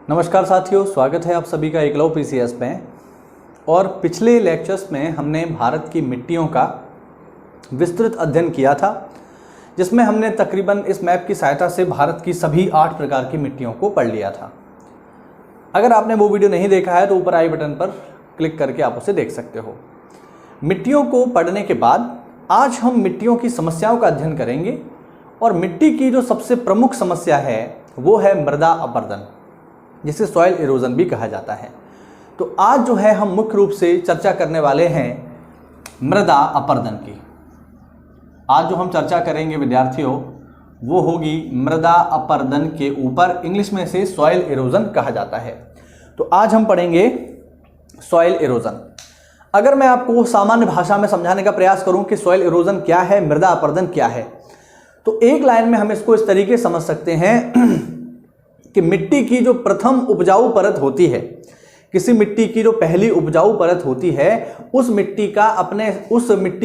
नमस्कार साथियों, स्वागत है आप सभी का एकलव्य पीसीएस में। और पिछले लेक्चर्स में हमने भारत की मिट्टियों का विस्तृत अध्ययन किया था, जिसमें हमने तकरीबन इस मैप की सहायता से भारत की सभी 8 प्रकार की मिट्टियों को पढ़ लिया था। अगर आपने वो वीडियो नहीं देखा है तो ऊपर आई बटन पर क्लिक करके आप उसे देख सकते हो। मिट्टियों को पढ़ने के बाद आज हम मिट्टियों की समस्याओं का अध्ययन करेंगे और मिट्टी की जो सबसे प्रमुख समस्या है वो है मृदा अपरदन, जिसे सॉइल इरोजन भी कहा जाता है। तो आज जो है हम मुख्य रूप से चर्चा करने वाले हैं मृदा अपरदन की। आज जो हम चर्चा करेंगे विद्यार्थियों वो होगी मृदा अपरदन के ऊपर, इंग्लिश में से सॉइल इरोजन कहा जाता है। तो आज हम पढ़ेंगे सॉइल इरोजन। अगर मैं आपको सामान्य भाषा में समझाने का प्रयास करूं कि सॉइल इरोजन क्या है, मृदा अपरदन क्या है, तो एक लाइन में हम इसको इस तरीके से समझ सकते हैं कि मिट्टी की जो प्रथम उपजाऊ परत होती है, किसी मिट्टी की जो पहली उपजाऊ परत होती है, उस मिट्टी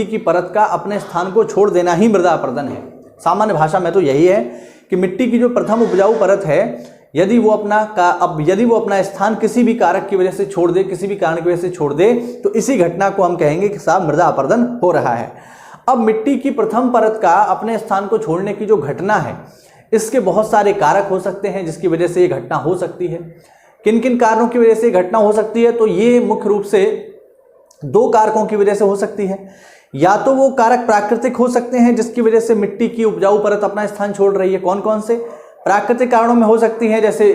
की परत का अपने स्थान को छोड़ देना ही मृदा अपरदन है। सामान्य भाषा में तो यही है कि मिट्टी की जो प्रथम उपजाऊ परत है, यदि वो अपना स्थान किसी भी कारक की वजह से छोड़ दे, किसी भी कारण की वजह से छोड़ दे, तो इसी घटना को हम कहेंगे कि साहब मृदा अपरदन हो रहा है। अब मिट्टी की प्रथम परत का अपने स्थान को छोड़ने की जो घटना है, इसके बहुत सारे कारक हो सकते हैं जिसकी वजह से ये घटना हो सकती है। किन किन कारणों की वजह से ये घटना हो सकती है, तो ये मुख्य रूप से 2 कारकों की वजह से हो सकती है। या तो वो कारक प्राकृतिक हो सकते हैं जिसकी वजह से मिट्टी की उपजाऊ परत अपना स्थान छोड़ रही है। कौन कौन से प्राकृतिक कारणों में हो सकती है? जैसे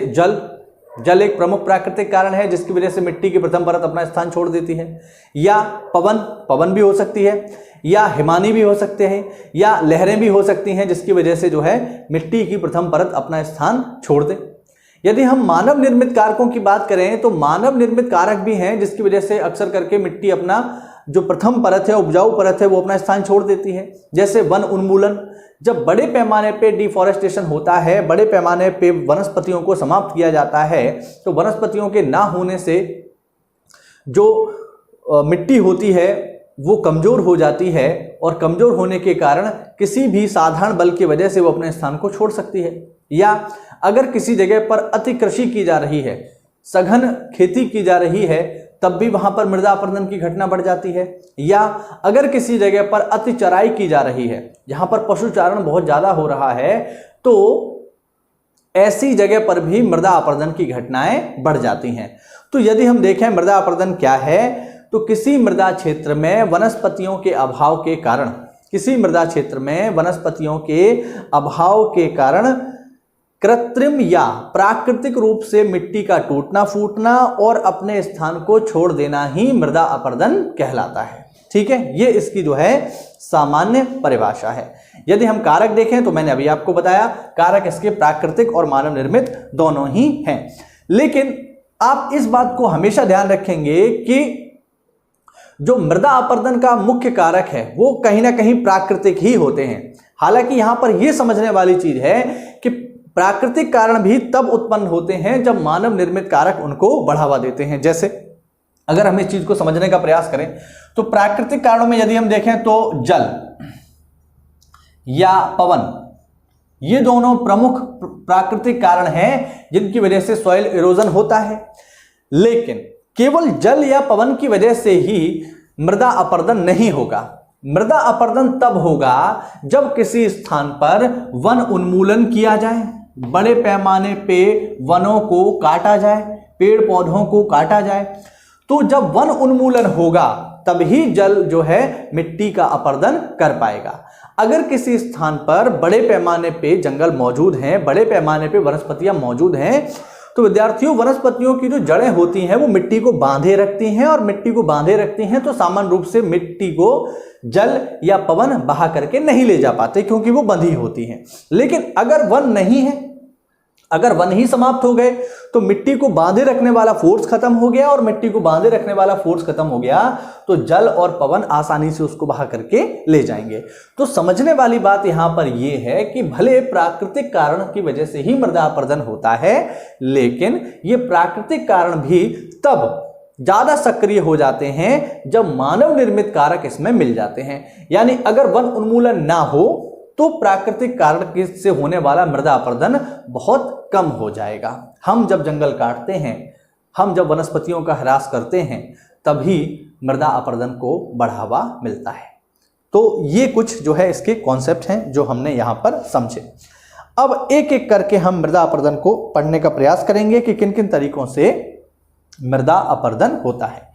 जल एक प्रमुख प्राकृतिक कारण है जिसकी वजह से मिट्टी की प्रथम परत अपना स्थान छोड़ देती है। या पवन भी हो सकती है, या हिमानी भी हो सकते हैं, या लहरें भी हो सकती हैं जिसकी वजह से जो है मिट्टी की प्रथम परत अपना स्थान छोड़ दे। यदि हम मानव निर्मित कारकों की बात करें तो मानव निर्मित कारक भी हैं जिसकी वजह से अक्सर करके मिट्टी अपना जो प्रथम परत है, उपजाऊ परत है, वो अपना स्थान छोड़ देती है। जैसे वन उन्मूलन, जब बड़े पैमाने पे डिफॉरेस्टेशन होता है, बड़े पैमाने पे वनस्पतियों को समाप्त किया जाता है, तो वनस्पतियों के ना होने से जो मिट्टी होती है वो कमजोर हो जाती है, और कमजोर होने के कारण किसी भी साधारण बल की वजह से वो अपने स्थान को छोड़ सकती है। या अगर किसी जगह पर अति कृषि की जा रही है, सघन खेती की जा रही है, तब भी वहां पर मृदा अपरदन की घटना बढ़ जाती है। या अगर किसी जगह पर अति चराई की जा रही है, जहां पर पशुचारण बहुत ज्यादा हो रहा है, तो ऐसी जगह पर भी मृदा अपरदन की घटनाएं बढ़ जाती हैं। तो यदि हम देखें मृदा अपरदन क्या है, तो किसी मृदा क्षेत्र में वनस्पतियों के अभाव के कारण कृत्रिम या प्राकृतिक रूप से मिट्टी का टूटना फूटना और अपने स्थान को छोड़ देना ही मृदा अपरदन कहलाता है। ठीक है, ये इसकी जो है सामान्य परिभाषा है। यदि हम कारक देखें तो मैंने अभी आपको बताया कारक इसके प्राकृतिक और मानव निर्मित दोनों ही हैं। लेकिन आप इस बात को हमेशा ध्यान रखेंगे कि जो मृदा अपरदन का मुख्य कारक है वो कहीं ना कहीं प्राकृतिक ही होते हैं। हालांकि यहां पर यह समझने वाली चीज है कि प्राकृतिक कारण भी तब उत्पन्न होते हैं जब मानव निर्मित कारक उनको बढ़ावा देते हैं। जैसे अगर हम इस चीज को समझने का प्रयास करें तो प्राकृतिक कारणों में यदि हम देखें तो जल या पवन, ये दोनों प्रमुख प्राकृतिक कारण हैं जिनकी वजह से सॉइल इरोजन होता है। लेकिन केवल जल या पवन की वजह से ही मृदा अपरदन नहीं होगा। मृदा अपरदन तब होगा जब किसी स्थान पर वन उन्मूलन किया जाए, बड़े पैमाने पे वनों को काटा जाए, पेड़ पौधों को काटा जाए। तो जब वन उन्मूलन होगा तभी जल जो है मिट्टी का अपरदन कर पाएगा। अगर किसी स्थान पर बड़े पैमाने पे जंगल मौजूद हैं, बड़े पैमाने पे वनस्पतियां मौजूद हैं, तो विद्यार्थियों वनस्पतियों की जो जड़ें होती हैं वो मिट्टी को बांधे रखती हैं, और मिट्टी को बांधे रखती हैं तो सामान्य रूप से मिट्टी को जल या पवन बहा करके नहीं ले जा पाते क्योंकि वो बंधी होती हैं। लेकिन अगर वन नहीं है, अगर वन ही समाप्त हो गए तो मिट्टी को बांधे रखने वाला फोर्स खत्म हो गया, और मिट्टी को बांधे रखने वाला फोर्स खत्म हो गया तो जल और पवन आसानी से उसको बहा करके ले जाएंगे। तो समझने वाली बात यहां पर यह है कि भले प्राकृतिक कारण की वजह से ही मृदा अपरदन होता है, लेकिन ये प्राकृतिक कारण भी तब ज्यादा सक्रिय हो जाते हैं जब मानव निर्मित कारक इसमें मिल जाते हैं। यानी अगर वन उन्मूलन ना हो तो प्राकृतिक कारण से होने वाला मृदा अपरदन बहुत कम हो जाएगा। हम जब जंगल काटते हैं, हम जब वनस्पतियों का ह्रास करते हैं, तभी मृदा अपरदन को बढ़ावा मिलता है। तो ये कुछ जो है इसके कॉन्सेप्ट हैं जो हमने यहाँ पर समझे। अब एक एक करके हम मृदा अपरदन को पढ़ने का प्रयास करेंगे कि किन किन तरीकों से मृदा अपरदन होता है।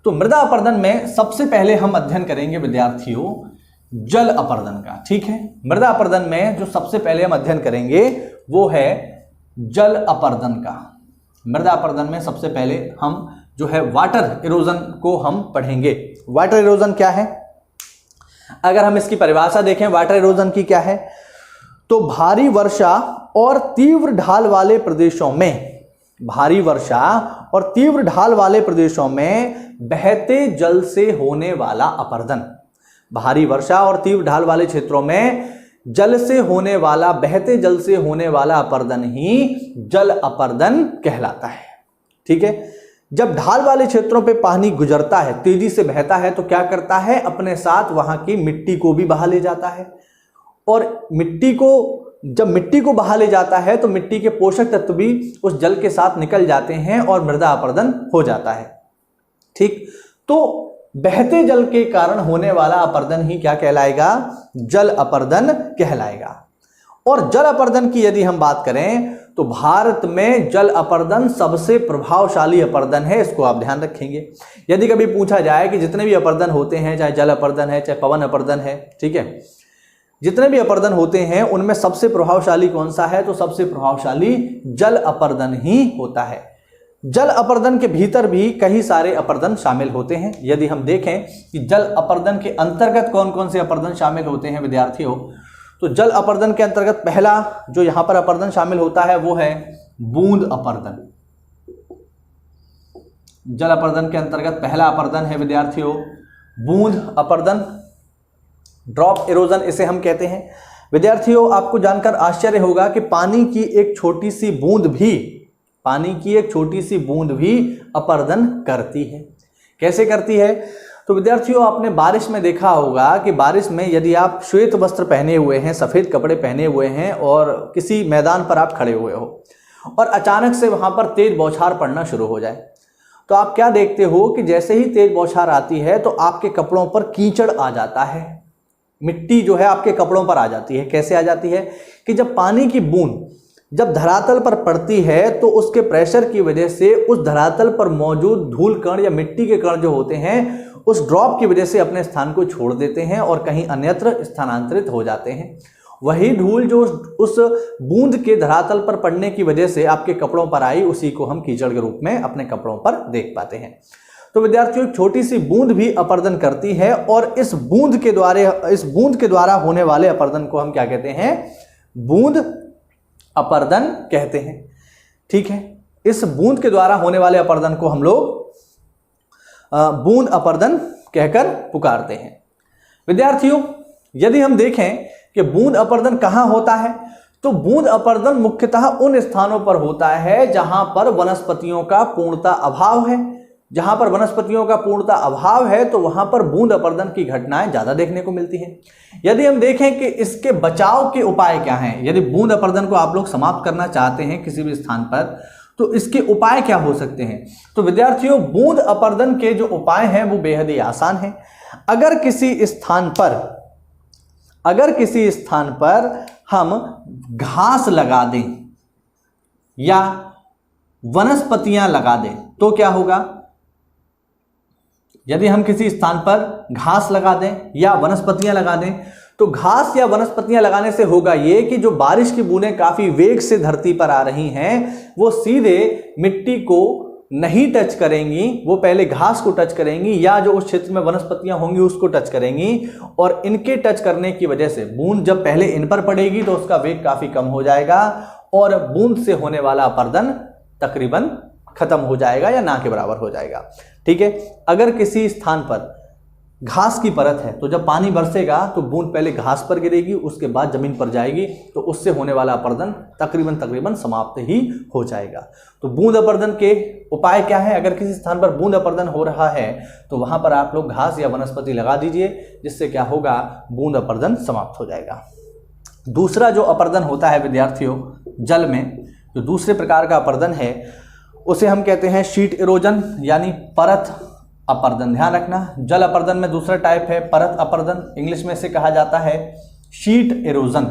तो मृदा अपरदन में सबसे पहले हम अध्ययन करेंगे विद्यार्थियों जल अपरदन का। ठीक है, मृदा अपरदन में जो सबसे पहले हम अध्ययन करेंगे वो है जल अपरदन का। मृदा अपरदन में सबसे पहले हम जो है वाटर इरोजन को हम पढ़ेंगे। वाटर इरोजन क्या है? अगर हम इसकी परिभाषा देखें वाटर इरोजन की क्या है, तो भारी वर्षा और तीव्र ढाल वाले प्रदेशों में, भारी वर्षा और तीव्र ढाल वाले प्रदेशों में बहते जल से होने वाला अपरदन। भारी वर्षा और तीव्र ढाल वाले क्षेत्रों में जल से होने वाला, बहते जल से होने वाला अपरदन ही जल अपरदन कहलाता है। ठीक है, जब ढाल वाले क्षेत्रों पे पानी गुजरता है, तेजी से बहता है, तो क्या करता है, अपने साथ वहां की मिट्टी को भी बहा ले जाता है। और जब मिट्टी को बहा ले जाता है तो मिट्टी के पोषक तत्व भी उस जल के साथ निकल जाते हैं और मृदा अपरदन हो जाता है। ठीक, तो बहते जल के कारण होने वाला अपरदन ही क्या कहलाएगा? जल अपरदन कहलाएगा। और जल अपरदन की यदि हम बात करें तो भारत में जल अपरदन सबसे प्रभावशाली अपरदन है, इसको आप ध्यान रखेंगे। यदि कभी पूछा जाए कि जितने भी अपरदन होते हैं, चाहे जल अपरदन है चाहे पवन अपरदन है, ठीक है, जितने भी अपरदन होते हैं उनमें सबसे प्रभावशाली कौन सा है, तो सबसे प्रभावशाली जल अपरदन ही होता है। जल अपरदन के भीतर भी कई सारे अपरदन शामिल होते हैं। यदि हम देखें कि जल अपरदन के अंतर्गत कौन कौन से अपरदन शामिल होते हैं विद्यार्थियों, तो जल अपरदन के अंतर्गत पहला जो यहां पर अपरदन शामिल होता है वो है बूंद अपरदन। जल अपरदन के अंतर्गत पहला अपरदन है विद्यार्थियों बूंद अपरदन, ड्रॉप इरोजन इसे हम कहते हैं। विद्यार्थियों, आपको जानकर आश्चर्य होगा कि पानी की एक छोटी सी बूंद भी अपरदन करती है। कैसे करती है? तो विद्यार्थियों, आपने बारिश में देखा होगा कि बारिश में यदि आप श्वेत वस्त्र पहने हुए हैं, सफेद कपड़े पहने हुए हैं और किसी मैदान पर आप खड़े हुए हो और अचानक से वहां पर तेज बौछार पड़ना शुरू हो जाए, तो आप क्या देखते हो कि जैसे ही तेज बौछार आती है तो आपके कपड़ों पर कीचड़ आ जाता है, मिट्टी जो है आपके कपड़ों पर आ जाती है। कैसे आ जाती है कि जब पानी की बूंद जब धरातल पर पड़ती है तो उसके प्रेशर की वजह से उस धरातल पर मौजूद धूल कण या मिट्टी के कण जो होते हैं उस ड्रॉप की वजह से अपने स्थान को छोड़ देते हैं और कहीं अन्यत्र स्थानांतरित हो जाते हैं। वही धूल जो उस बूंद के धरातल पर पड़ने की वजह से आपके कपड़ों पर आई, उसी को हम कीचड़ के रूप में अपने कपड़ों पर देख पाते हैं। तो विद्यार्थियों, छोटी सी बूंद भी अपरदन करती है और इस बूंद के द्वारा होने वाले अपरदन को हम क्या कहते हैं? बूंद अपरदन कहते हैं। ठीक है, इस बूंद के द्वारा होने वाले अपरदन को हम लोग बूंद अपरदन कहकर पुकारते हैं। विद्यार्थियों, यदि हम देखें कि बूंद अपरदन कहां होता है, तो बूंद अपरदन मुख्यतः उन स्थानों पर होता है जहां पर वनस्पतियों का पूर्णतः अभाव है। जहां पर वनस्पतियों का पूर्णतः अभाव है तो वहां पर बूंद अपरदन की घटनाएं ज्यादा देखने को मिलती हैं। यदि हम देखें कि इसके बचाव के उपाय क्या हैं, यदि बूंद अपरदन को आप लोग समाप्त करना चाहते हैं किसी भी स्थान पर, तो इसके उपाय क्या हो सकते हैं? तो विद्यार्थियों, बूंद अपरदन के जो उपाय हैं वो बेहद ही आसान हैं। अगर किसी स्थान पर हम घास लगा दें या वनस्पतियां लगा दें तो क्या होगा? यदि हम किसी स्थान पर घास लगा दें या वनस्पतियां लगा दें तो घास या वनस्पतियां लगाने से होगा ये कि जो बारिश की बूंदें काफी वेग से धरती पर आ रही हैं वो सीधे मिट्टी को नहीं टच करेंगी, वो पहले घास को टच करेंगी या जो उस क्षेत्र में वनस्पतियां होंगी उसको टच करेंगी। और इनके टच करने की वजह से बूंद जब पहले इन पर पड़ेगी तो उसका वेग काफी कम हो जाएगा और बूंद से होने वाला अपरदन तकरीबन खत्म हो जाएगा या ना के बराबर हो जाएगा। ठीक है, अगर किसी स्थान पर घास की परत है तो जब पानी बरसेगा तो बूंद पहले घास पर गिरेगी, उसके बाद जमीन पर जाएगी, तो उससे होने वाला अपरदन तकरीबन समाप्त ही हो जाएगा। तो बूंद अपरदन के उपाय क्या है? अगर किसी स्थान पर बूंद अपरदन हो रहा है तो वहां पर आप लोग घास या वनस्पति लगा दीजिए, जिससे क्या होगा? बूंद अपरदन समाप्त हो जाएगा। दूसरा जो अपरदन होता है विद्यार्थियों जल में, जो दूसरे प्रकार का अपरदन है उसे हम कहते हैं शीट इरोजन यानी परत अपरदन। ध्यान रखना, जल अपरदन में दूसरा टाइप है परत अपरदन, इंग्लिश में इसे कहा जाता है शीट इरोजन।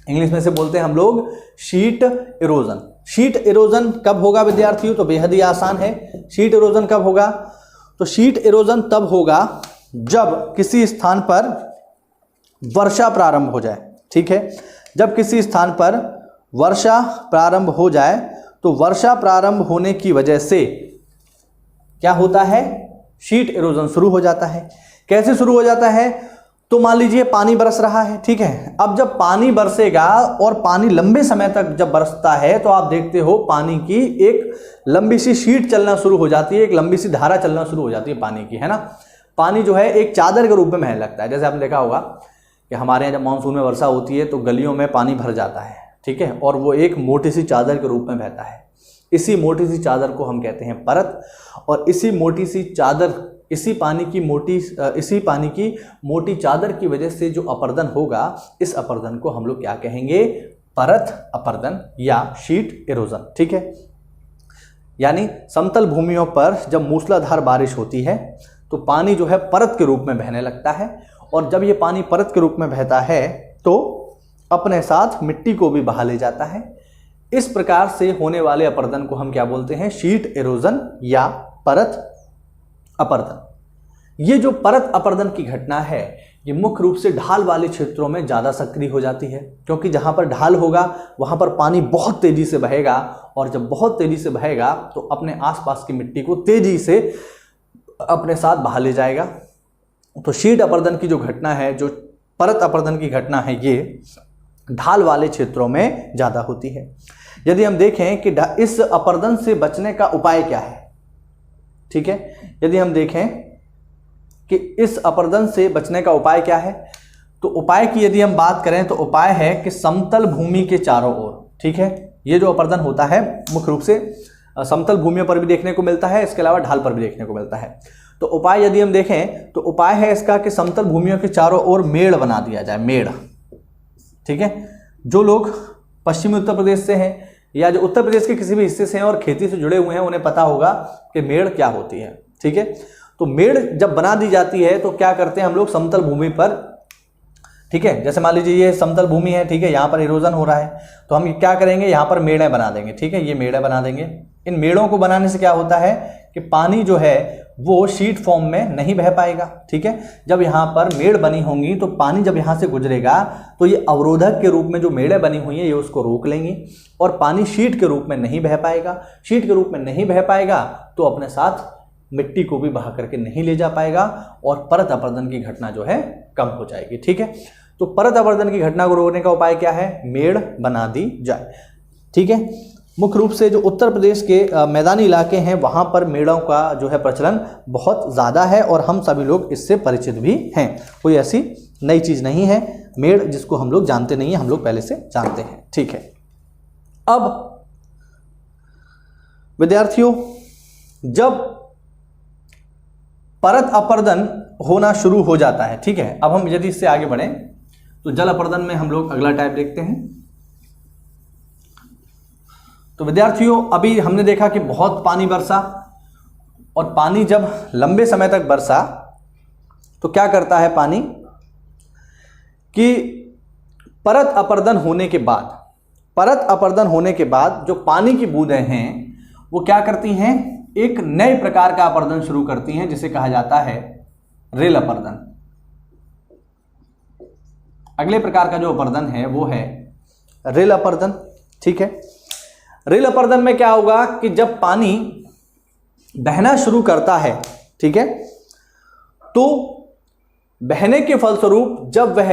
इंग्लिश में से बोलते हैं हम लोग शीट इरोजन। शीट इरोजन कब होगा विद्यार्थियों? तो बेहद ही आसान है। शीट इरोजन कब होगा? तो शीट इरोजन तब होगा जब किसी स्थान पर वर्षा प्रारंभ हो जाए। ठीक है, जब किसी स्थान पर वर्षा प्रारंभ हो जाए तो वर्षा प्रारंभ होने की वजह से क्या होता है? शीट इरोजन शुरू हो जाता है। कैसे शुरू हो जाता है? तो मान लीजिए पानी बरस रहा है, ठीक है। अब जब पानी बरसेगा और पानी लंबे समय तक जब बरसता है तो आप देखते हो पानी की एक लंबी सी शीट चलना शुरू हो जाती है, एक लंबी सी धारा चलना शुरू हो जाती है पानी की, है ना। पानी जो है एक चादर के रूप में बहने लगता है। जैसे आपने देखा होगा कि हमारे यहाँ जब मानसून में वर्षा होती है तो गलियों में पानी भर जाता है, ठीक है, और वो एक मोटी सी चादर के रूप में बहता है। इसी मोटी सी चादर को हम कहते हैं परत, और इसी मोटी सी चादर, इसी पानी की मोटी चादर की वजह से जो अपरदन होगा, इस अपरदन को हम लोग क्या कहेंगे? परत अपरदन या शीट इरोजन। ठीक है, यानी समतल भूमियों पर जब मूसलाधार बारिश होती है तो पानी जो है परत के रूप में बहने लगता है, और जब ये पानी परत के रूप में बहता है तो अपने साथ मिट्टी को भी बहा ले जाता है। इस प्रकार से होने वाले अपरदन को हम क्या बोलते हैं? शीट इरोजन या परत अपरदन। ये जो परत अपरदन की घटना है ये मुख्य रूप से ढाल वाले क्षेत्रों में ज़्यादा सक्रिय हो जाती है, क्योंकि जहाँ पर ढाल होगा वहाँ पर पानी बहुत तेज़ी से बहेगा, और जब बहुत तेज़ी से बहेगा तो अपने आसपास की मिट्टी को तेज़ी से अपने साथ बहा ले जाएगा। तो शीट अपरदन की जो घटना है, जो परत अपरदन की घटना है, ये ढाल वाले क्षेत्रों में ज़्यादा होती है। यदि हम देखें कि इस अपरदन से बचने का उपाय क्या है, ठीक है, यदि हम देखें कि इस अपरदन से बचने का उपाय क्या है, तो उपाय की यदि हम बात करें तो उपाय है कि समतल भूमि के चारों ओर, ठीक है, ये जो अपरदन होता है मुख्य रूप से समतल भूमियों पर भी देखने को मिलता है, इसके अलावा ढाल पर भी देखने को मिलता है। तो उपाय यदि हम देखें तो उपाय है इसका कि समतल भूमियों के चारों ओर मेड़ बना दिया जाए, मेड़। ठीक है, जो लोग पश्चिमी उत्तर प्रदेश से हैं या जो उत्तर प्रदेश के किसी भी हिस्से से हैं और खेती से जुड़े हुए हैं उन्हें पता होगा कि मेड़ क्या होती है। ठीक है, तो मेड़ जब बना दी जाती है तो क्या करते हैं हम लोग समतल भूमि पर, ठीक है, जैसे मान लीजिए ये समतल भूमि है, ठीक है, यहाँ पर इरोजन हो रहा है तो हम क्या करेंगे, यहाँ पर मेड़ें बना देंगे। ठीक है, ये मेड़ें बना देंगे। इन मेड़ों को बनाने से क्या होता है कि पानी जो है वो शीट फॉर्म में नहीं बह पाएगा। ठीक है, जब यहाँ पर मेड़ बनी होंगी तो पानी जब यहाँ से गुजरेगा तो ये अवरोधक के रूप में जो मेड़ें बनी हुई हैं ये उसको रोक लेंगी, और पानी शीट के रूप में नहीं बह पाएगा। शीट के रूप में नहीं बह पाएगा तो अपने साथ मिट्टी को भी बहा करके नहीं ले जा पाएगा, और परत अपरदन की घटना जो है कम हो जाएगी। ठीक है, तो परत अपरदन की घटना को रोकने का उपाय क्या है? मेड़ बना दी जाए। ठीक है, मुख्य रूप से जो उत्तर प्रदेश के मैदानी इलाके हैं वहाँ पर मेड़ों का जो है प्रचलन बहुत ज़्यादा है, और हम सभी लोग इससे परिचित भी हैं। कोई ऐसी नई चीज़ नहीं है मेड़ जिसको हम लोग जानते नहीं हैं, हम लोग पहले से जानते हैं। ठीक है, अब विद्यार्थियों जब परत अपरदन होना शुरू हो जाता है, ठीक है, अब हम यदि इससे आगे बढ़ें तो जल अपरदन में हम लोग अगला टाइप देखते हैं। तो विद्यार्थियों अभी हमने देखा कि बहुत पानी बरसा, और पानी जब लंबे समय तक बरसा तो क्या करता है पानी कि परत अपरदन होने के बाद जो पानी की बूंदें हैं वो क्या करती हैं, एक नए प्रकार का अपरदन शुरू करती हैं जिसे कहा जाता है रेल अपरदन। अगले प्रकार का जो अपरदन है वो है रेल अपरदन। ठीक है, रेल अपरदन में क्या होगा कि जब पानी बहना शुरू करता है, ठीक है, तो बहने के फलस्वरूप जब वह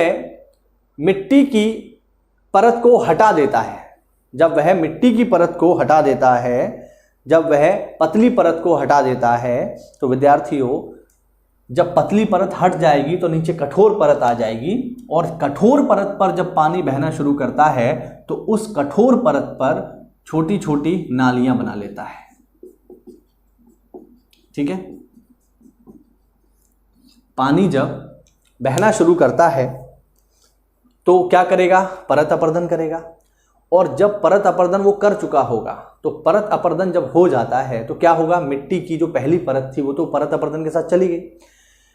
मिट्टी की परत को हटा देता है, जब वह मिट्टी की परत को हटा देता है, जब वह पतली परत को हटा देता है, तो विद्यार्थियों जब पतली परत हट जाएगी तो नीचे कठोर परत आ जाएगी, और कठोर परत पर जब पानी बहना शुरू करता है तो उस कठोर परत पर छोटी छोटी नालियां बना लेता है। ठीक है, पानी जब बहना शुरू करता है तो क्या करेगा, परत अपरदन करेगा। और जब परत अपरदन वो कर चुका होगा, तो परत अपरदन जब हो जाता है तो क्या होगा, मिट्टी की जो पहली परत थी वो तो परत अपरदन के साथ चली गई।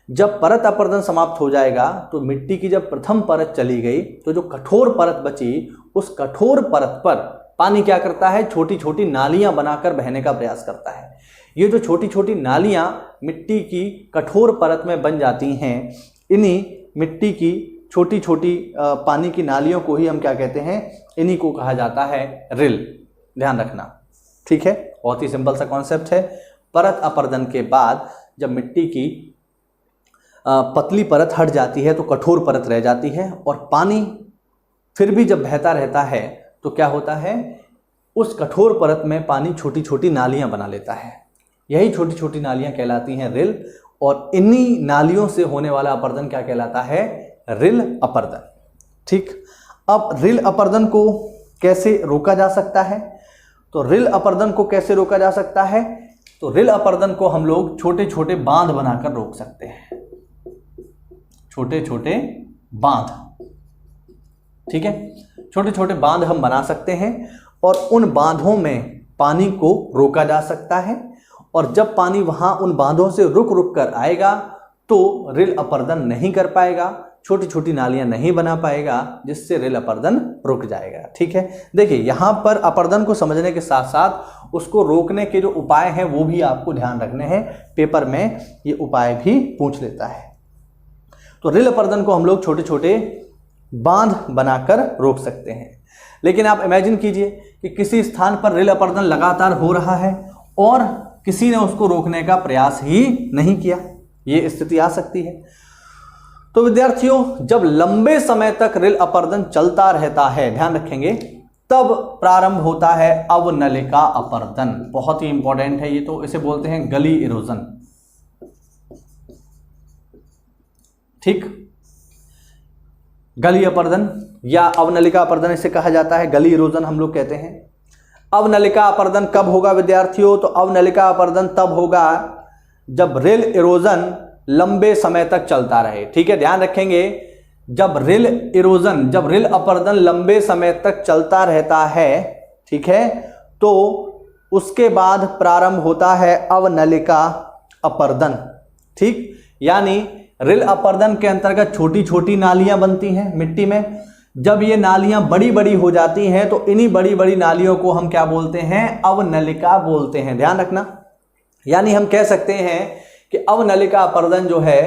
जब परत अपरदन समाप्त हो जाएगा तो मिट्टी की जब प्रथम परत चली गई तो जो कठोर परत बची, उस कठोर परत पर पानी क्या करता है, छोटी छोटी नालियां बनाकर बहने का प्रयास करता है। ये जो छोटी छोटी नालियां मिट्टी की कठोर परत में बन जाती हैं, इन्हीं मिट्टी की छोटी छोटी पानी की नालियों को ही हम क्या कहते हैं, इन्हीं को कहा जाता है रिल। ध्यान रखना, ठीक है। बहुत ही सिंपल सा कॉन्सेप्ट है। परत अपरदन के बाद जब मिट्टी की पतली परत हट जाती है तो कठोर परत रह जाती है, और पानी फिर भी जब बहता रहता है तो क्या होता है, उस कठोर परत में पानी छोटी छोटी नालियां बना लेता है। यही छोटी छोटी नालियां कहलाती हैं रिल, और इन्हीं नालियों से होने वाला अपरदन क्या कहलाता है, रिल अपरदन। ठीक, अब रिल अपरदन को कैसे रोका जा सकता है, तो रिल अपरदन को कैसे रोका जा सकता है, तो रिल अपरदन को हम लोग छोटे छोटे बांध बनाकर रोक सकते हैं, छोटे छोटे बांध। ठीक है, छोटे छोटे बांध हम बना सकते हैं, और उन बांधों में पानी को रोका जा सकता है, और जब पानी वहां उन बांधों से रुक रुक कर आएगा तो रिल अपरदन नहीं कर पाएगा, छोटी छोटी नालियां नहीं बना पाएगा, जिससे रिल अपरदन रुक जाएगा। ठीक है, देखिए यहां पर अपरदन को समझने के साथ साथ उसको रोकने के जो उपाय हैं वो भी आपको ध्यान रखने हैं, पेपर में ये उपाय भी पूछ लेता है। तो रिल अपरदन को हम लोग छोटे छोटे बांध बनाकर रोक सकते हैं। लेकिन आप इमेजिन कीजिए कि किसी स्थान पर रिल अपरदन लगातार हो रहा है और किसी ने उसको रोकने का प्रयास ही नहीं किया, ये स्थिति आ सकती है। तो विद्यार्थियों, जब लंबे समय तक रिल अपरदन चलता रहता है, ध्यान रखेंगे, तब प्रारंभ होता है अवनलिका अपरदन। बहुत ही इंपॉर्टेंट है ये, तो इसे बोलते हैं गली इरोजन। ठीक, गली अपरदन या अवनलिका अपरदन इसे कहा जाता है, गली इरोजन हम लोग कहते हैं। अवनलिका अपरदन कब होगा विद्यार्थियों, तो अवनलिका अपरदन तब होगा जब रिल इरोजन लंबे समय तक चलता रहे। ठीक है, ध्यान रखेंगे, जब रिल इरोजन, जब रिल अपरदन लंबे समय तक चलता रहता है, ठीक है, तो उसके बाद प्रारंभ होता है अवनलिका अपरदन। ठीक, यानी रिल अपरदन के अंतर्गत छोटी छोटी नालियां बनती हैं मिट्टी में। जब ये नालियां बड़ी बड़ी हो जाती हैं तो इन्हीं बड़ी बड़ी नालियों को हम क्या बोलते हैं, अवनलिका बोलते हैं। ध्यान रखना, यानी हम कह सकते हैं कि अवनलिका अपरदन जो है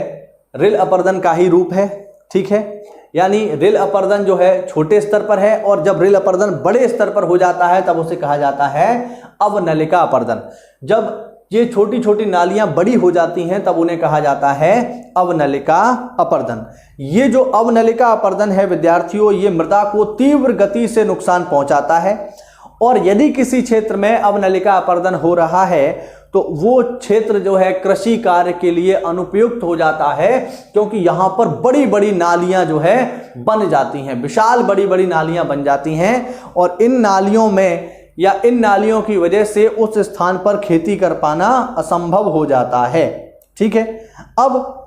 रिल अपरदन का ही रूप है। ठीक है, यानी रिल अपरदन जो है छोटे स्तर पर है, और जब रिल अपरदन बड़े स्तर पर हो जाता है तब उसे कहा जाता है अवनलिका अपरदन। जब ये छोटी छोटी नालियां बड़ी हो जाती हैं तब उन्हें कहा जाता है अवनलिका अपरदन। ये जो अवनलिका अपरदन है विद्यार्थियों, ये मृदा को तीव्र गति से नुकसान पहुंचाता है, और यदि किसी क्षेत्र में अवनलिका अपरदन हो रहा है तो वो क्षेत्र जो है कृषि कार्य के लिए अनुपयुक्त हो जाता है, क्योंकि यहां पर बड़ी बड़ी नालियां जो है बन जाती हैं, विशाल बड़ी बड़ी नालियां बन जाती हैं, और इन नालियों में या इन नालियों की वजह से उस स्थान पर खेती कर पाना असंभव हो जाता है। ठीक है, अब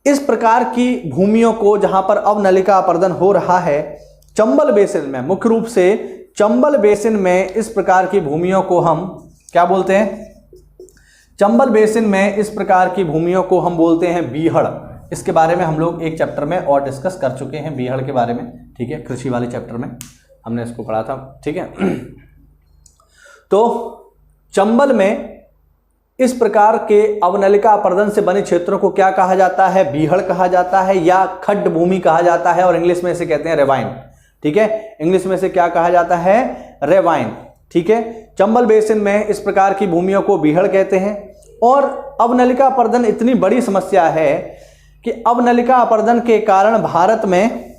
इस प्रकार की भूमियों को जहां पर अवनलिका अपरदन हो रहा है, चंबल बेसिन में, मुख्य रूप से चंबल बेसिन में इस प्रकार की भूमियों को हम क्या बोलते हैं, चंबल बेसिन में इस प्रकार की भूमियों को हम बोलते हैं बीहड़। इसके बारे में हम लोग एक चैप्टर में और डिस्कस कर चुके हैं बीहड़ के बारे में। ठीक है, कृषि वाले चैप्टर में हमने इसको पढ़ा था। ठीक है, तो चंबल में इस प्रकार के अवनलिका अपरदन से बने क्षेत्रों को क्या कहा जाता है, बीहड़ कहा जाता है, या खड्ड भूमि कहा जाता है, और इंग्लिश में इसे कहते हैं रेवाइन। ठीक है, इंग्लिश में इसे क्या कहा जाता है, रेवाइन। ठीक है, चंबल बेसिन में इस प्रकार की भूमियों को बीहड़ कहते हैं। और अवनलिका अपरदन इतनी बड़ी समस्या है कि अवनलिका अपरदन के कारण भारत में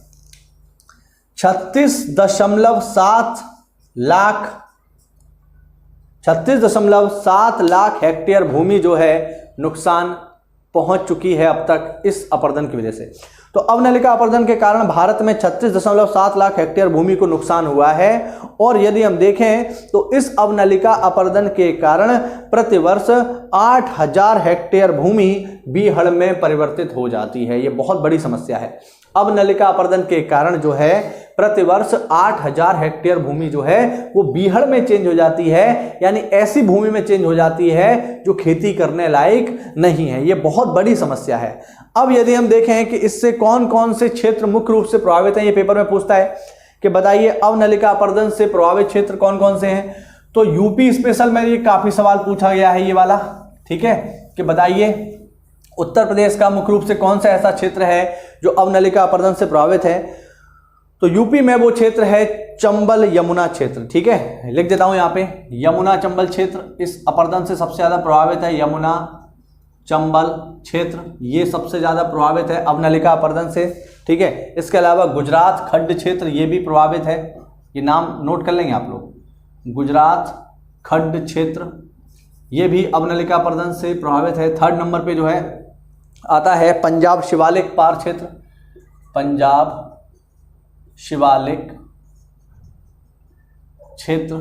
36.7 लाख हेक्टेयर भूमि जो है नुकसान पहुंच चुकी है अब तक इस अपरदन की वजह से। तो अवनलिका अपरदन के कारण भारत में 36.7 लाख हेक्टेयर भूमि को नुकसान हुआ है, और यदि हम देखें तो इस अवनलिका अपरदन के कारण प्रतिवर्ष 8000 हेक्टेयर भूमि बीहड़ में परिवर्तित हो जाती है। ये बहुत बड़ी समस्या है। अवनलिका अपर्दन के कारण जो है प्रतिवर्ष 8000 हेक्टेयर भूमि जो है वो बीहड़ में चेंज हो जाती है, यानी ऐसी भूमि में चेंज हो जाती है जो खेती करने लायक नहीं है। ये बहुत बड़ी समस्या है। अब यदि हम देखें कि इससे कौन कौन से क्षेत्र मुख्य रूप से प्रभावित हैं, ये पेपर में पूछता है कि बताइए अवनलिका अपर्दन से प्रभावित क्षेत्र कौन कौन से हैं। तो यूपी स्पेशल में ये काफी सवाल पूछा गया है ये वाला, ठीक है, कि बताइए उत्तर प्रदेश का मुख्य रूप से कौन सा ऐसा क्षेत्र है जो अवनलिका अपर्दन से प्रभावित है। तो यूपी में वो क्षेत्र है चंबल यमुना क्षेत्र, ठीक है, लिख देता हूं यहां पे, यमुना चंबल क्षेत्र इस अपर्दन से सबसे ज्यादा प्रभावित है। यमुना चंबल क्षेत्र ये सबसे ज्यादा प्रभावित है अवनलिका अपर्दन से, ठीक है। इसके अलावा गुजरात खड्ड क्षेत्र ये भी प्रभावित है, ये नाम नोट कर लेंगे आप लोग, गुजरात खड्ड क्षेत्र ये भी अवनलिका अपर्दन से प्रभावित है। थर्ड नंबर पे जो है आता है पंजाब शिवालिक पार क्षेत्र, पंजाब शिवालिक क्षेत्र,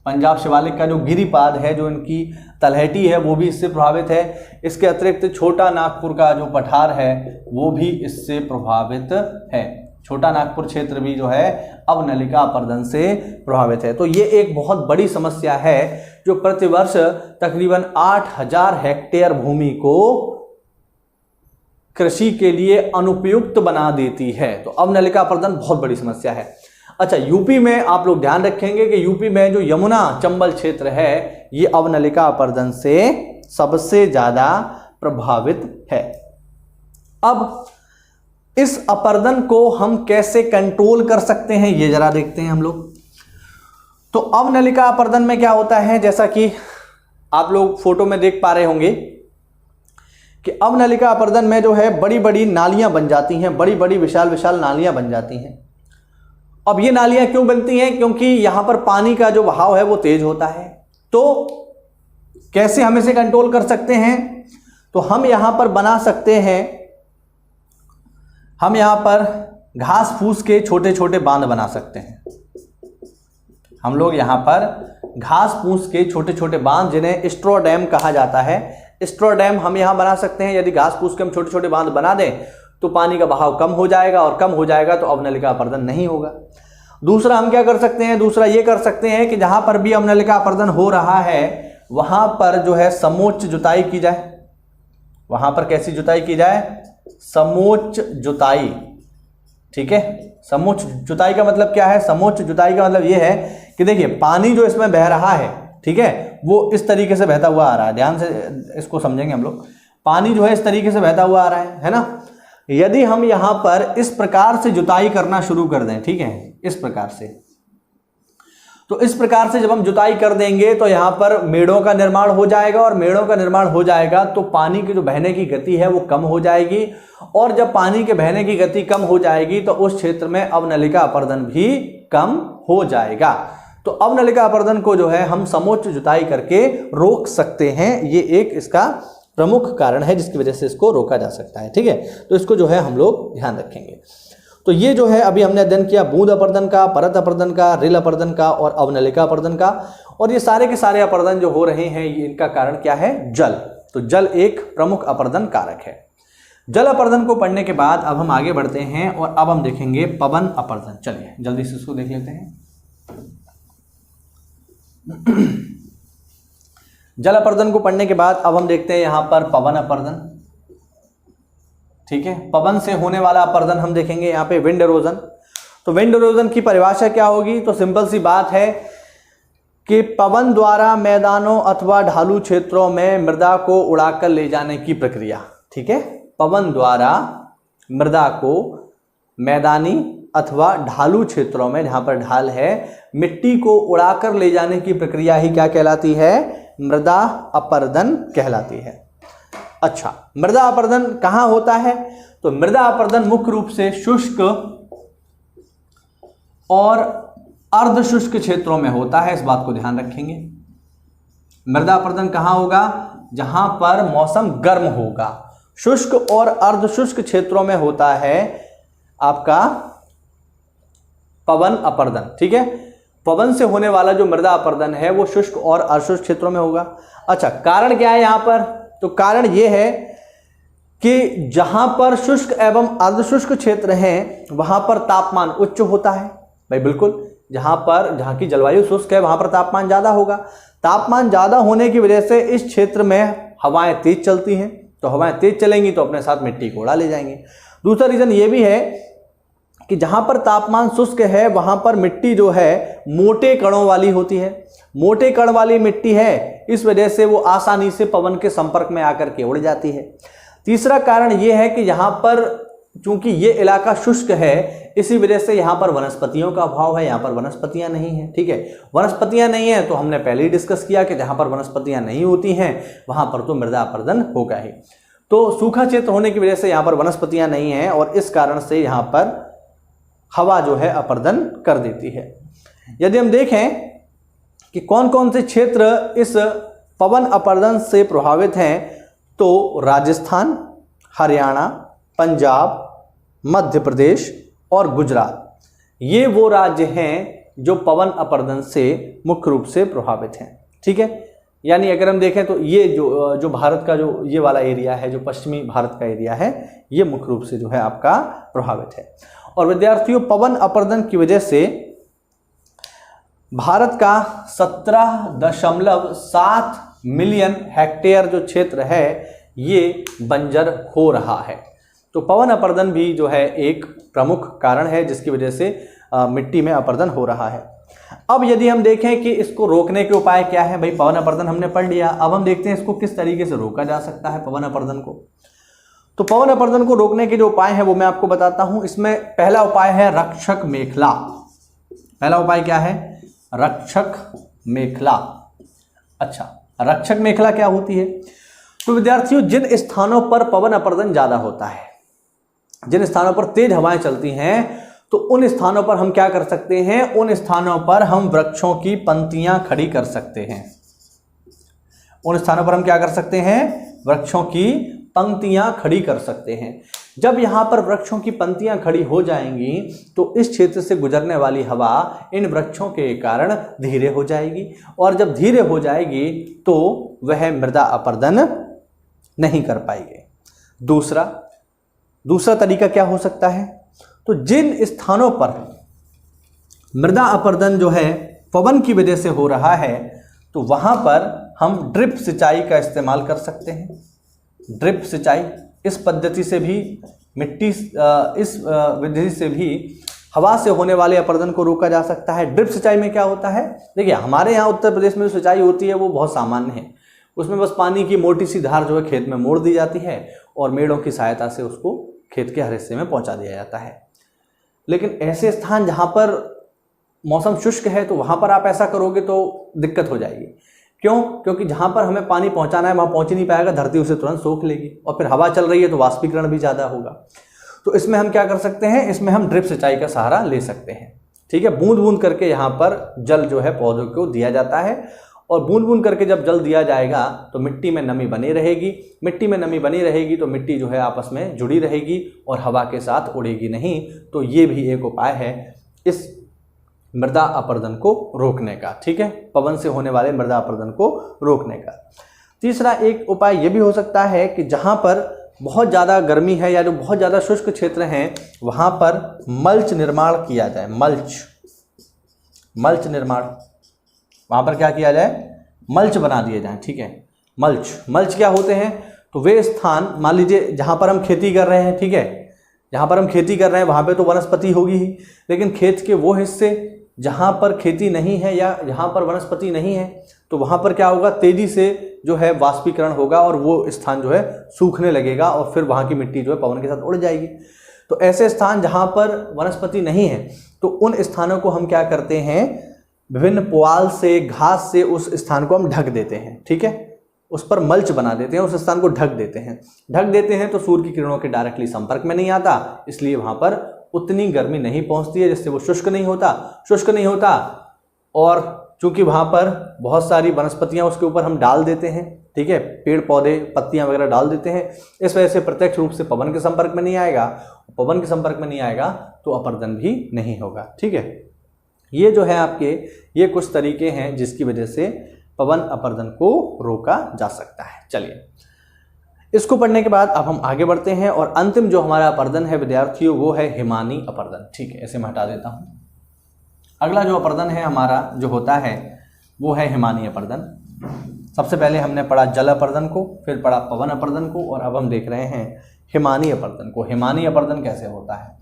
पंजाब शिवालिक का जो गिरिपाद है, जो इनकी तलहटी है, वो भी इससे प्रभावित है। इसके अतिरिक्त छोटा नागपुर का जो पठार है वो भी इससे प्रभावित है। छोटा नागपुर क्षेत्र भी जो है अवनलिका अपर्दन से प्रभावित है। तो ये एक बहुत बड़ी समस्या है जो प्रतिवर्ष तकरीबन 8000 हेक्टेयर भूमि को कृषि के लिए अनुपयुक्त बना देती है। तो अवनलिका अपर्दन बहुत बड़ी समस्या है। अच्छा, यूपी में आप लोग ध्यान रखेंगे कि यूपी में जो यमुना चंबल क्षेत्र है ये अवनलिका अपर्दन से सबसे ज्यादा प्रभावित है। अब इस अपर्दन को हम कैसे कंट्रोल कर सकते हैं ये जरा देखते हैं हम लोग। तो अवनलिका अपर्दन में क्या होता है, जैसा कि आप लोग फोटो में देख पा रहे होंगे कि अवनलिका अपर्दन में जो है बड़ी बड़ी नालियां बन जाती हैं, बड़ी बड़ी विशाल विशाल नालियां बन जाती हैं। अब ये नालियां क्यों बनती हैं, क्योंकि यहां पर पानी का जो बहाव है वो तेज होता है। तो कैसे हम इसे कंट्रोल कर सकते हैं, तो हम यहां पर बना सकते हैं, हम यहां पर घास फूस के छोटे छोटे बांध बना सकते हैं। हम लोग यहां पर घास फूस के छोटे छोटे बांध, जिन्हें स्ट्रॉ डैम कहा जाता है, स्ट्रॉ डैम हम यहां बना सकते हैं। यदि घास फूस के हम छोटे छोटे बांध बना दें तो पानी का बहाव कम हो जाएगा, और कम हो जाएगा तो अवनलिका अपर्दन नहीं होगा। दूसरा हम क्या कर सकते हैं, दूसरा ये कर सकते हैं कि जहां पर भी अवनलिका अपर्दन हो रहा है वहां पर जो है समोच्च जुताई की जाए। वहां पर कैसी जुताई की जाए, समोच्च जुताई, ठीक है। समोच्च जुताई का मतलब क्या है, समोच्च जुताई का मतलब ये है कि देखिए पानी जो इसमें बह रहा है, ठीक है, वो इस तरीके से बहता हुआ आ रहा है। ध्यान से इसको समझेंगे हम लोग। पानी जो है इस तरीके से बहता हुआ आ रहा है ना। यदि हम यहां पर इस प्रकार से जुताई करना शुरू कर दें, ठीक है, इस प्रकार से, तो इस प्रकार से जब हम जुताई कर देंगे तो यहां पर मेड़ों का निर्माण हो जाएगा, और मेड़ों का निर्माण हो जाएगा तो पानी की जो बहने की गति है वो कम हो जाएगी, और जब पानी के बहने की गति कम हो जाएगी तो उस क्षेत्र में अवनलिका अपर्दन भी कम हो जाएगा। तो अवनलिका अपर्दन को जो है हम समोच्च जुताई करके रोक सकते हैं। ये एक इसका प्रमुख कारण है जिसकी वजह से इसको रोका जा सकता है, ठीक है। तो इसको जो है हम लोग ध्यान रखेंगे। तो ये जो है अभी हमने अध्ययन किया बूंद अपर्दन का, परत अपर्दन का, रिल अपर्दन का और अवनलिका अपर्दन का। और ये सारे के सारे अपर्दन जो हो रहे हैं इनका कारण क्या है, जल। तो जल एक प्रमुख अपर्दन कारक है। जल अपर्दन को पढ़ने के बाद अब हम आगे बढ़ते हैं और अब हम देखेंगे पवन अपर्दन। चलिए जल्दी से इसको देख लेते हैं। जल अपर्दन को पढ़ने के बाद अब हम देखते हैं यहां पर पवन अपर्दन, ठीक है। पवन से होने वाला अपर्दन हम देखेंगे यहाँ पे विंड इरोजन। तो विंड इरोजन की परिभाषा क्या होगी, तो सिंपल सी बात है कि पवन द्वारा मैदानों अथवा ढालू क्षेत्रों में मृदा को उड़ाकर ले जाने की प्रक्रिया, ठीक है। पवन द्वारा मृदा को मैदानी अथवा ढालू क्षेत्रों में, जहां पर ढाल है, मिट्टी को उड़ाकर ले जाने की प्रक्रिया ही क्या कहलाती है, मृदा अपर्दन कहलाती है। अच्छा, मृदा अपर्दन कहां होता है, तो मृदा अपर्दन मुख्य रूप से शुष्क और अर्ध शुष्क क्षेत्रों में होता है। इस बात को ध्यान रखेंगे। मृदा अपर्दन कहां होगा, जहां पर मौसम गर्म होगा। शुष्क और अर्ध शुष्क क्षेत्रों में होता है आपका पवन अपर्दन, ठीक है। पवन से होने वाला जो मृदा अपर्दन है वो शुष्क और अशुष्क क्षेत्रों में होगा। अच्छा, कारण क्या है यहां पर, तो कारण ये है कि जहां पर शुष्क एवं अर्धशुष्क क्षेत्र हैं वहां पर तापमान उच्च होता है। भाई बिल्कुल, जहां की जलवायु शुष्क है वहां पर तापमान ज्यादा होगा। तापमान ज्यादा होने की वजह से इस क्षेत्र में हवाएं तेज चलती हैं, तो हवाएं तेज चलेंगी तो अपने साथ मिट्टी को उड़ा ले जाएंगे। दूसरा रीजन ये भी है कि जहां पर तापमान शुष्क है वहां पर मिट्टी जो है मोटे कणों वाली होती है। मोटे कण वाली मिट्टी है, इस वजह से वो आसानी से पवन के संपर्क में आकर के उड़ जाती है। तीसरा कारण यह है कि यहाँ पर चूंकि ये इलाका शुष्क है, इसी वजह से यहाँ पर वनस्पतियों का अभाव है, यहाँ पर वनस्पतियां नहीं है। ठीक है, वनस्पतियां नहीं है तो हमने पहले ही डिस्कस किया कि जहाँ पर वनस्पतियां नहीं होती हैं वहां पर तो मृदा अपरदन होगा ही। तो सूखा क्षेत्र होने की वजह से यहाँ पर वनस्पतियां नहीं है और इस कारण से यहाँ पर हवा जो है अपरदन कर देती है। यदि हम देखें कि कौन कौन से क्षेत्र इस पवन अपरदन से प्रभावित हैं, तो राजस्थान, हरियाणा, पंजाब, मध्य प्रदेश और गुजरात, ये वो राज्य हैं जो पवन अपरदन से मुख्य रूप से प्रभावित हैं। ठीक है, यानी अगर हम देखें तो ये जो भारत का जो ये वाला एरिया है, जो पश्चिमी भारत का एरिया है, ये मुख्य रूप से जो है आपका प्रभावित है। और विद्यार्थियों, पवन अपरदन की वजह से भारत का 17.7 मिलियन हेक्टेयर जो क्षेत्र है ये बंजर हो रहा है। तो पवन अपरदन भी जो है एक प्रमुख कारण है जिसकी वजह से मिट्टी में अपरदन हो रहा है। अब यदि हम देखें कि इसको रोकने के उपाय क्या है, भाई पवन अपरदन हमने पढ़ लिया, अब हम देखते हैं इसको किस तरीके से रोका जा सकता है पवन अपरदन को। तो पवन अपरदन को रोकने के जो उपाय है वो मैं आपको बताता हूं। इसमें पहला उपाय है रक्षक मेखला। पहला उपाय क्या है? रक्षक मेखला। अच्छा, रक्षक मेखला क्या होती है? तो विद्यार्थियों, जिन स्थानों पर पवन अपरदन ज्यादा होता है, जिन स्थानों पर तेज हवाएं चलती हैं, तो उन स्थानों पर हम क्या कर सकते हैं? उन स्थानों पर हम वृक्षों की पंक्तियां खड़ी कर सकते हैं। उन स्थानों पर हम क्या कर सकते हैं? वृक्षों की पंक्तियां खड़ी कर सकते हैं। जब यहां पर वृक्षों की पंक्तियां खड़ी हो जाएंगी तो इस क्षेत्र से गुजरने वाली हवा इन वृक्षों के कारण धीरे हो जाएगी, और जब धीरे हो जाएगी तो वह मृदा अपरदन नहीं कर पाएगी। दूसरा तरीका क्या हो सकता है? तो जिन स्थानों पर मृदा अपरदन जो है पवन की वजह से हो रहा है, तो वहां पर हम ड्रिप सिंचाई का इस्तेमाल कर सकते हैं। ड्रिप सिंचाई, इस पद्धति से भी इस विधि से भी हवा से होने वाले अपरदन को रोका जा सकता है। ड्रिप सिंचाई में क्या होता है? देखिए, हमारे यहाँ उत्तर प्रदेश में जो सिंचाई होती है वो बहुत सामान्य है। उसमें बस पानी की मोटी सी धार जो है खेत में मोड़ दी जाती है और मेड़ों की सहायता से उसको खेत के हर हिस्से में पहुंचा दिया जाता है। लेकिन ऐसे स्थान जहां पर मौसम शुष्क है तो वहां पर आप ऐसा करोगे तो दिक्कत हो जाएगी। क्यों? क्योंकि जहां पर हमें पानी पहुंचाना है वहां पहुंच ही नहीं पाएगा, धरती उसे तुरंत सोख लेगी, और फिर हवा चल रही है तो वाष्पीकरण भी ज़्यादा होगा। तो इसमें हम क्या कर सकते हैं? इसमें हम ड्रिप सिंचाई का सहारा ले सकते हैं। ठीक है, बूंद बूंद करके यहाँ पर जल जो है पौधों को दिया जाता है, और बूंद बूंद करके जब जल दिया जाएगा तो मिट्टी में नमी बनी रहेगी। मिट्टी में नमी बनी रहेगी तो मिट्टी जो है आपस में जुड़ी रहेगी और हवा के साथ उड़ेगी नहीं। तो ये भी एक उपाय है इस मृदा अपरदन को रोकने का। ठीक है, पवन से होने वाले मृदा अपरदन को रोकने का। तीसरा एक उपाय ये भी हो सकता है कि जहाँ पर बहुत ज़्यादा गर्मी है या जो बहुत ज़्यादा शुष्क क्षेत्र हैं वहाँ पर मल्च निर्माण किया जाए। मल्च निर्माण, वहाँ पर क्या किया जाए? मल्च बना दिए जाए। ठीक है, मल्च क्या होते हैं? तो वे स्थान, मान लीजिए जहाँ पर हम खेती कर रहे हैं, ठीक है, जहाँ पर हम खेती कर रहे हैं वहाँ पे तो वनस्पति होगी ही, लेकिन खेत के वो हिस्से जहाँ पर खेती नहीं है या जहाँ पर वनस्पति नहीं है, तो वहाँ पर क्या होगा? तेजी से जो है वाष्पीकरण होगा और वो स्थान जो है सूखने लगेगा और फिर वहाँ की मिट्टी जो है पवन के साथ उड़ जाएगी। तो ऐसे स्थान जहाँ पर वनस्पति नहीं है तो उन स्थानों को हम क्या करते हैं? विभिन्न पुआल से, घास से उस स्थान को हम ढक देते हैं। ठीक है, उस पर मल्च बना देते हैं, उस स्थान को ढक देते हैं तो सूर्य की किरणों के डायरेक्टली संपर्क में नहीं आता, इसलिए वहाँ पर उतनी गर्मी नहीं पहुँचती है, जिससे वो शुष्क नहीं होता। और चूंकि वहाँ पर बहुत सारी वनस्पतियाँ उसके ऊपर हम डाल देते हैं, ठीक है, पेड़ पौधे पत्तियाँ वगैरह डाल देते हैं, इस वजह से प्रत्यक्ष रूप से पवन के संपर्क में नहीं आएगा तो अपरदन भी नहीं होगा। ठीक है, ये जो है आपके ये कुछ तरीके हैं जिसकी वजह से पवन अपरदन को रोका जा सकता है। चलिए, इसको पढ़ने के बाद अब हम आगे बढ़ते हैं और अंतिम जो हमारा अपर्दन है विद्यार्थियों वो है हिमानी अपर्दन। ठीक है, इसे मैं हटा देता हूँ। अगला जो अपर्दन है हमारा जो होता है वो है हिमानी अपर्दन। सबसे पहले हमने पढ़ा जल अपर्दन को, फिर पढ़ा पवन अपर्दन को, और अब हम देख रहे हैं हिमानी अपर्दन को। हिमानी अपर्दन कैसे होता है?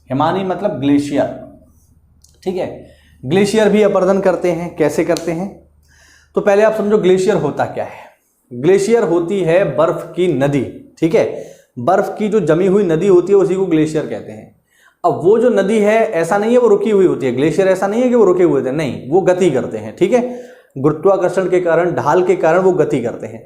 हिमानी मतलब ग्लेशियर। ठीक है, ग्लेशियर भी अपर्दन करते हैं। कैसे करते हैं? तो पहले आप समझो ग्लेशियर होता क्या है। ग्लेशियर होती है बर्फ की नदी। ठीक है, बर्फ की जो जमी हुई नदी होती है उसी को ग्लेशियर कहते हैं। अब वो जो नदी है ऐसा नहीं है वो रुकी हुई होती है, ग्लेशियर ऐसा नहीं है कि वो रुके हुए थे, नहीं, वो गति करते हैं। ठीक है, गुरुत्वाकर्षण के कारण, ढाल के कारण वो गति करते हैं।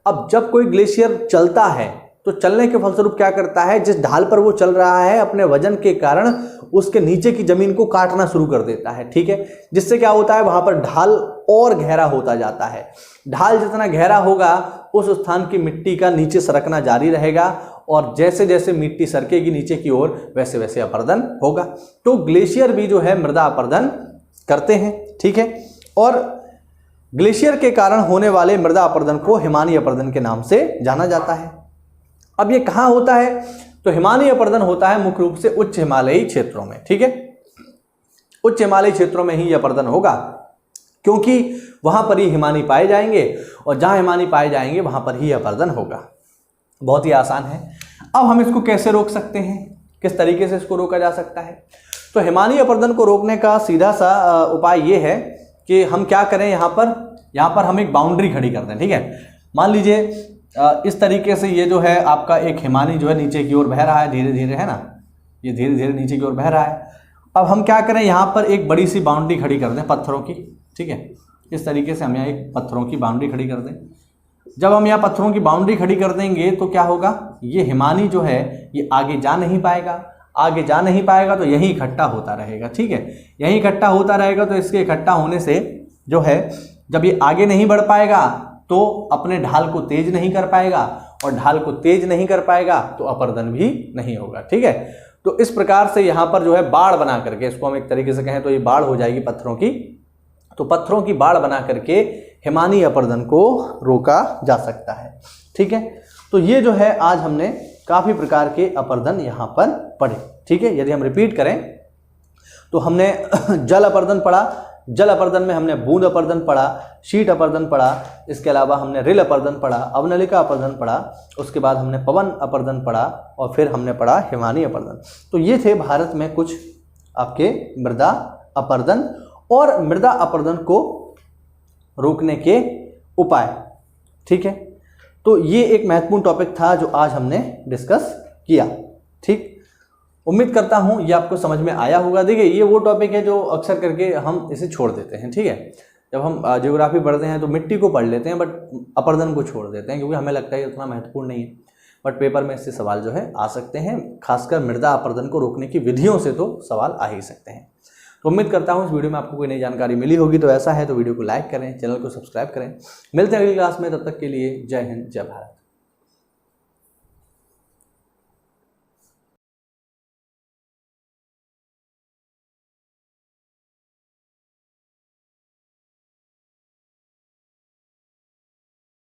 अब जब कोई ग्लेशियर चलता है तो चलने के फलस्वरूप क्या करता है, जिस ढाल पर वो चल रहा है अपने वजन के कारण उसके नीचे की जमीन को काटना शुरू कर देता है। ठीक है, जिससे क्या होता है वहां पर ढाल और गहरा होता जाता है। ढाल जितना गहरा होगा उस स्थान की मिट्टी का नीचे सरकना जारी रहेगा, और जैसे जैसे मिट्टी सरकेगी नीचे की ओर वैसे वैसे अपर्दन होगा। तो ग्लेशियर भी जो है मृदा अपर्दन करते हैं। ठीक है, और ग्लेशियर के कारण होने वाले मृदा अपर्दन को हिमानी अपर्दन के नाम से जाना जाता है। अब ये कहाँ होता है? तो हिमानी अपर्दन होता है मुख्य रूप से उच्च हिमालयी क्षेत्रों में। ठीक है, उच्च हिमालयी क्षेत्रों में ही यह अपर्दन होगा, क्योंकि वहां पर ही हिमानी पाए जाएंगे, और जहां हिमानी पाए जाएंगे वहां पर ही अपर्दन होगा। बहुत ही आसान है। अब हम इसको कैसे रोक सकते हैं, किस तरीके से इसको रोका जा सकता है? तो हिमानी अपर्दन को रोकने का सीधा सा उपाय ये है कि हम क्या करें, यहाँ पर हम एक बाउंड्री खड़ी कर दें। ठीक है, मान लीजिए इस तरीके से ये जो है आपका एक हिमानी जो है नीचे की ओर बह रहा है धीरे धीरे, है ना, ये धीरे धीरे नीचे की ओर बह रहा है। अब हम क्या करें, यहाँ पर एक बड़ी सी बाउंड्री खड़ी कर दें पत्थरों की। ठीक है, इस तरीके से हम यहाँ एक पत्थरों की बाउंड्री खड़ी कर दें। जब हम यहाँ पत्थरों की बाउंड्री खड़ी कर देंगे तो क्या होगा, ये हिमानी जो है ये आगे जा नहीं पाएगा। आगे जा नहीं पाएगा तो यहीं इकट्ठा होता रहेगा। ठीक है, यहीं इकट्ठा होता रहेगा, तो इसके इकट्ठा होने से जो है जब ये आगे नहीं बढ़ पाएगा तो अपने ढाल को तेज नहीं कर पाएगा, और ढाल को तेज नहीं कर पाएगा तो अपर्दन भी नहीं होगा। ठीक है, तो इस प्रकार से यहाँ पर जो है बाढ़ बना करके, इसको हम एक तरीके से कहें तो ये बाढ़ हो जाएगी पत्थरों की, तो पत्थरों की बाढ़ बना करके हिमानी अपर्दन को रोका जा सकता है। ठीक है, तो ये जो है आज हमने काफ़ी प्रकार के अपर्दन यहाँ पर पढ़े। ठीक है, यदि हम रिपीट करें तो हमने जल अपर्दन पढ़ा, जल अपर्दन में हमने बूंद अपर्दन पढ़ा, शीट अपर्दन पढ़ा, इसके अलावा हमने रिल अपर्दन पढ़ा, अवनलिका अपर्दन पढ़ा, उसके बाद हमने पवन अपर्दन पढ़ा, और फिर हमने पढ़ा हिमानी अपर्दन। तो ये थे भारत में कुछ आपके मृदा अपर्दन और मृदा अपर्दन को रोकने के उपाय। ठीक है, तो ये एक महत्वपूर्ण टॉपिक था जो आज हमने डिस्कस किया। ठीक, उम्मीद करता हूँ ये आपको समझ में आया होगा। देखिए, ये वो टॉपिक है जो अक्सर करके हम इसे छोड़ देते हैं। ठीक है, जब हम ज्योग्राफी पढ़ते हैं तो मिट्टी को पढ़ लेते हैं, बट अपर्दन को छोड़ देते हैं, क्योंकि हमें लगता है ये उतना महत्वपूर्ण नहीं है। बट पेपर में इससे सवाल जो है आ सकते हैं, खासकर मृदा अपर्दन को रोकने की विधियों से तो सवाल आ ही सकते हैं। तो उम्मीद करता हूँ इस वीडियो में आपको कोई नई जानकारी मिली होगी। तो ऐसा है तो वीडियो को लाइक करें, चैनल को सब्सक्राइब करें। मिलते हैं अगली क्लास में, तब तक के लिए जय हिंद, जय भारत।